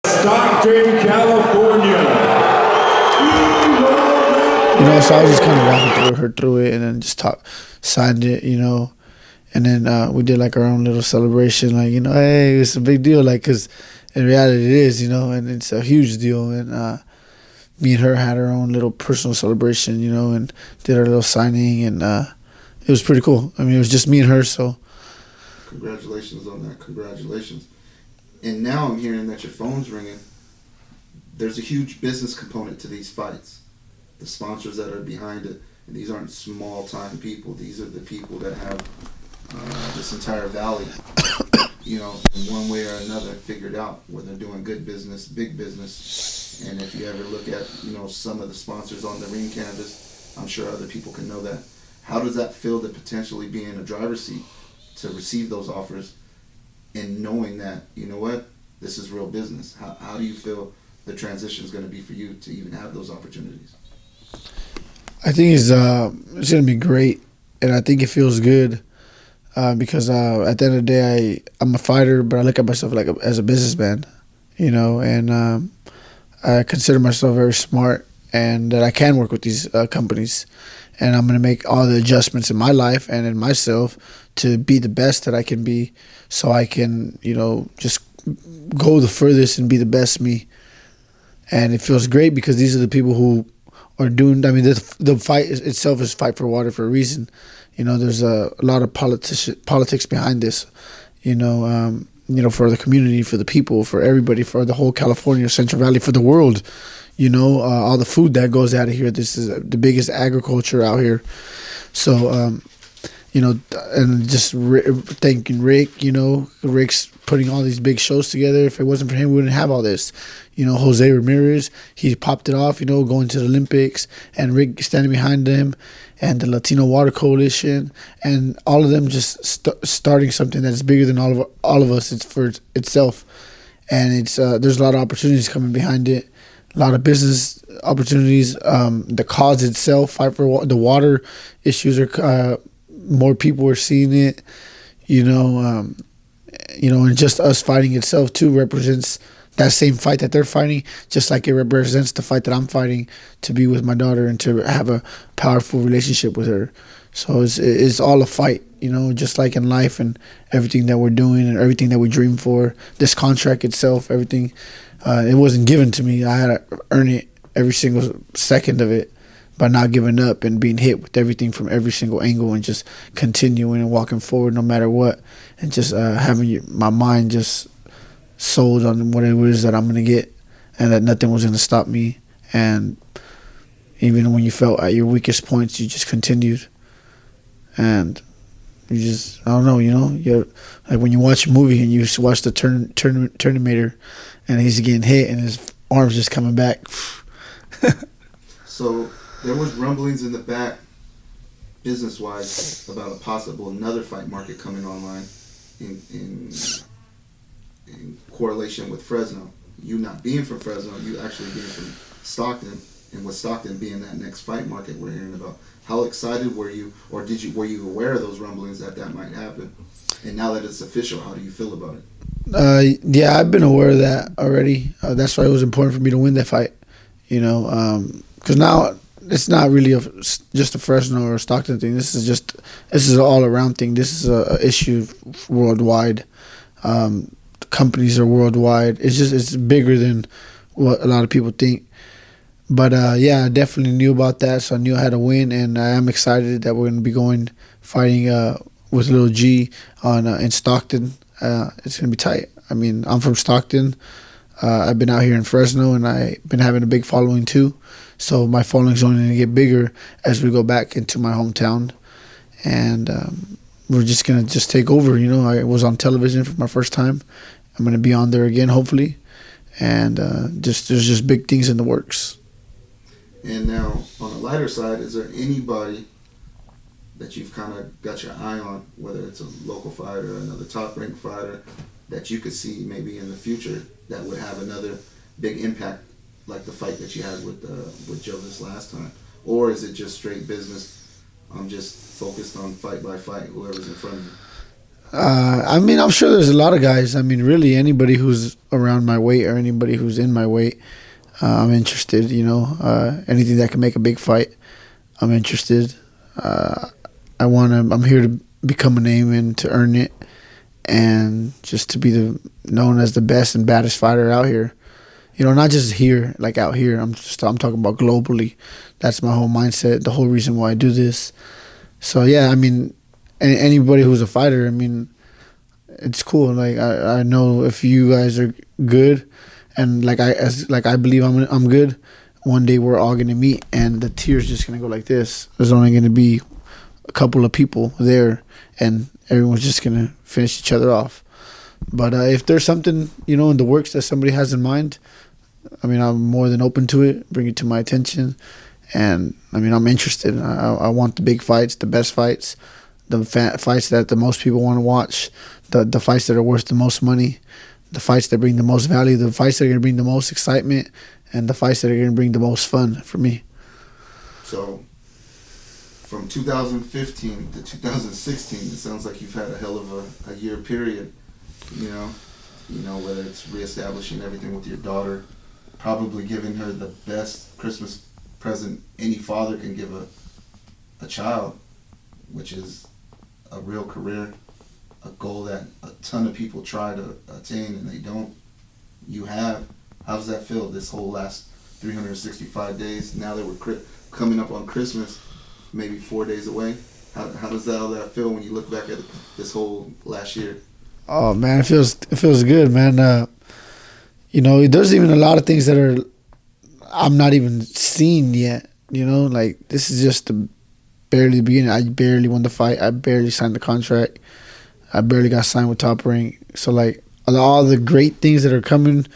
Stockton, California. So I was just kind of walking her through it, and then just signed it, and then we did like our own little celebration, like, hey, it's a big deal, like, because in reality it is, and it's a huge deal, and me and her had our own little personal celebration, and did our little signing, and it was pretty cool. I mean, it was just me and her, so. Congratulations on that. Congratulations. And now I'm hearing that your phone's ringing. There's a huge business component to these fights. The sponsors that are behind it, and these aren't small-time people. These are the people that have this entire valley, in one way or another figured out where they're doing good business, big business. And if you ever look at, some of the sponsors on the ring canvas, I'm sure other people can know that. How does that feel to potentially be in a driver's seat to receive those offers and knowing that, this is real business? How do you feel the transition is going to be for you to even have those opportunities? I think it's going to be great, and I think it feels good because at the end of the day, I'm a fighter, but I look at myself like as a businessman, and I consider myself very smart and that I can work with these companies, and I'm going to make all the adjustments in my life and in myself to be the best that I can be, so I can, just go the furthest and be the best me. And it feels great because these are the people who are doing. I mean, the fight itself is fight for water for a reason. There's a lot of politics behind this. For the community, for the people, for everybody, for the whole California, Central Valley, for the world. All the food that goes out of here. This is the biggest agriculture out here. So, and just thanking Rick. Rick's putting all these big shows together. If it wasn't for him, we wouldn't have all this. Jose Ramirez, he popped it off, going to the Olympics, and Rick standing behind him, and the Latino Water Coalition, and all of them just starting something that's bigger than all of us. It's for itself, and it's there's a lot of opportunities coming behind it, a lot of business opportunities. The cause itself, fight for the water issues, are more people are seeing it, and just us fighting itself too represents that same fight that they're fighting, just like it represents the fight that I'm fighting to be with my daughter and to have a powerful relationship with her. So it's all a fight, just like in life and everything that we're doing and everything that we dream for. This contract itself, everything, it wasn't given to me. I had to earn it every single second of it by not giving up and being hit with everything from every single angle and just continuing and walking forward no matter what, and just having my mind just sold on what it is that I'm going to get, and that nothing was going to stop me. And even when you felt at your weakest points, you just continued. And you just, I don't know, you're like when you watch a movie and you watch the Terminator and he's getting hit and his arm's just coming back. So there was rumblings in the back, business-wise, about a possible another fight market coming online in correlation with Fresno. You not being from Fresno, you actually being from Stockton, and with Stockton being that next fight market we're hearing about. How excited were you, or were you aware of those rumblings that might happen? And now that it's official, how do you feel about it? Yeah, I've been aware of that already. That's why it was important for me to win that fight. Because now it's not really just a Fresno or a Stockton thing. This is an all around thing. This is a issue worldwide. Companies are worldwide. It's bigger than what a lot of people think. But yeah, I definitely knew about that, so I knew I had to win, and I am excited that we're going to be fighting with Lil G in Stockton. It's going to be tight. I mean, I'm from Stockton. I've been out here in Fresno, and I've been having a big following too. So my following's only going to get bigger as we go back into my hometown, and we're just going to take over. I was on television for my first time. I'm going to be on there again, hopefully, and there's just big things in the works. And now, on the lighter side, is there anybody that you've kind of got your eye on, whether it's a local fighter, another top-ranked fighter, that you could see maybe in the future that would have another big impact, like the fight that you had with Joe this last time? Or is it just straight business? I'm just focused on fight by fight, whoever's in front of you. I mean, I'm sure there's a lot of guys. I mean, really, anybody who's around my weight or anybody who's in my weight, I'm interested. Anything that can make a big fight, I'm interested. I'm here to become a name and to earn it, and just to be known as the best and baddest fighter out here. Not just here, like out here. I'm talking about globally. That's my whole mindset. The whole reason why I do this. So yeah, I mean, anybody who's a fighter, I mean, it's cool. Like I know if you guys are good, and like I believe I'm good. One day we're all gonna meet, and the tears just gonna go like this. There's only gonna be a couple of people there, and everyone's just gonna finish each other off. But if there's something in the works that somebody has in mind, I mean, I'm more than open to it. Bring it to my attention, and I mean, I'm interested. I want the big fights, the best fights, the fights that the most people want to watch, the fights that are worth the most money, the fights that bring the most value, the fights that are going to bring the most excitement, and the fights that are going to bring the most fun for me. So, from 2015 to 2016, it sounds like you've had a hell of a year period. Whether it's reestablishing everything with your daughter, probably giving her the best Christmas present any father can give a child, which is a real career, a goal that a ton of people try to attain and they don't. You have. How does that feel this whole last 365 days, now that we're coming up on Christmas, maybe 4 days away? How does all that feel when you look back at this whole last year? Oh man, it feels good, man. There's even a lot of things that I'm not even seeing yet. Like this is just barely the beginning. I barely won the fight. I barely signed the contract. I barely got signed with Top Rank. So like all the great things that are coming,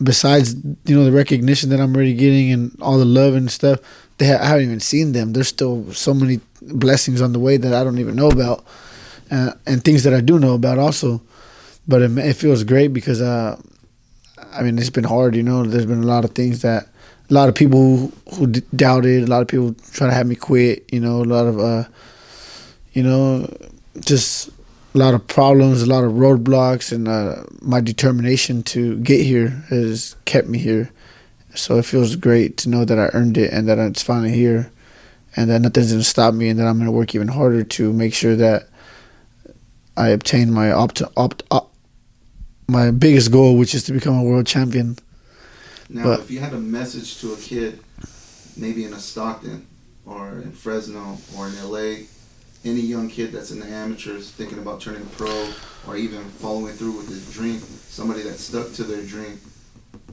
besides the recognition that I'm already getting and all the love and stuff, I haven't even seen them. There's still so many blessings on the way that I don't even know about, and things that I do know about also. But it feels great because I mean, it's been hard. There's been a lot of things that a lot of people who doubted, a lot of people try to have me quit. A lot of just a lot of problems, a lot of roadblocks, and my determination to get here has kept me here. So it feels great to know that I earned it and that it's finally here, and that nothing's going to stop me, and that I'm going to work even harder to make sure that I obtain my biggest goal, which is to become a world champion. Now, if you had a message to a kid, maybe in a Stockton or in Fresno or in LA, any young kid that's in the amateurs thinking about turning pro or even following through with his dream, somebody that stuck to their dream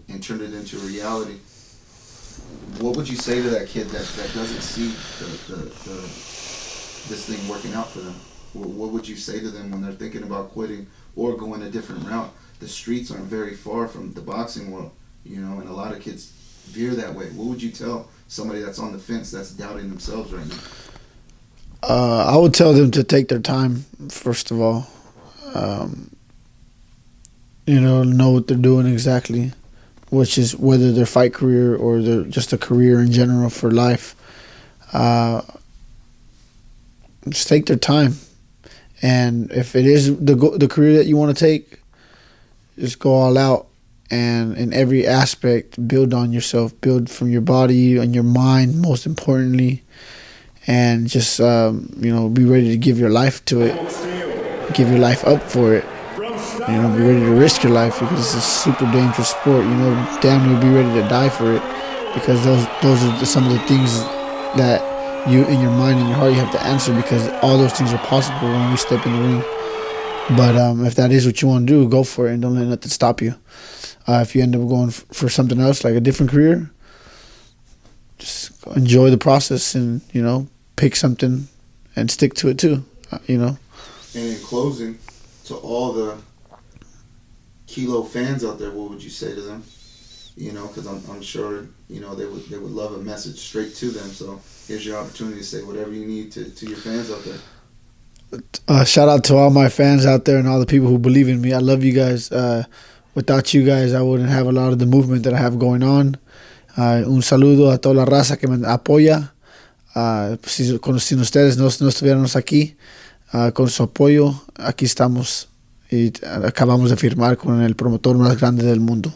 and turned it into reality, what would you say to that kid that doesn't see this thing working out for them? What would you say to them when they're thinking about quitting or going a different route? The streets aren't very far from the boxing world, and a lot of kids veer that way. What would you tell somebody that's on the fence, that's doubting themselves right now? I would tell them to take their time, first of all. Know what they're doing exactly, which is whether their fight career or their just a career in general for life. Just take their time. And if it is the career that you want to take, just go all out, and in every aspect, build on yourself, build from your body and your mind, most importantly, and just be ready to give your life to it, give your life up for it. Be ready to risk your life because it's a super dangerous sport. Damn near be ready to die for it, because those are some of the things that you in your mind and your heart you have to answer, because all those things are possible when we step in the ring. But if that is what you want to do, go for it and don't let nothing stop you. If you end up going for something else, like a different career, just enjoy the process and pick something and stick to it too. And in closing, to all the Kilo fans out there, what would you say to them? Because I'm sure they would love a message straight to them. So here's your opportunity to say whatever you need to your fans out there. Shout out to all my fans out there and all the people who believe in me. I love you guys. Without you guys, I wouldn't have a lot of the movement that I have going on. Un saludo a toda la raza que me apoya. Sin ustedes no estuviéramos aquí. con su apoyo, aquí estamos y acabamos de firmar con el promotor más grande del mundo.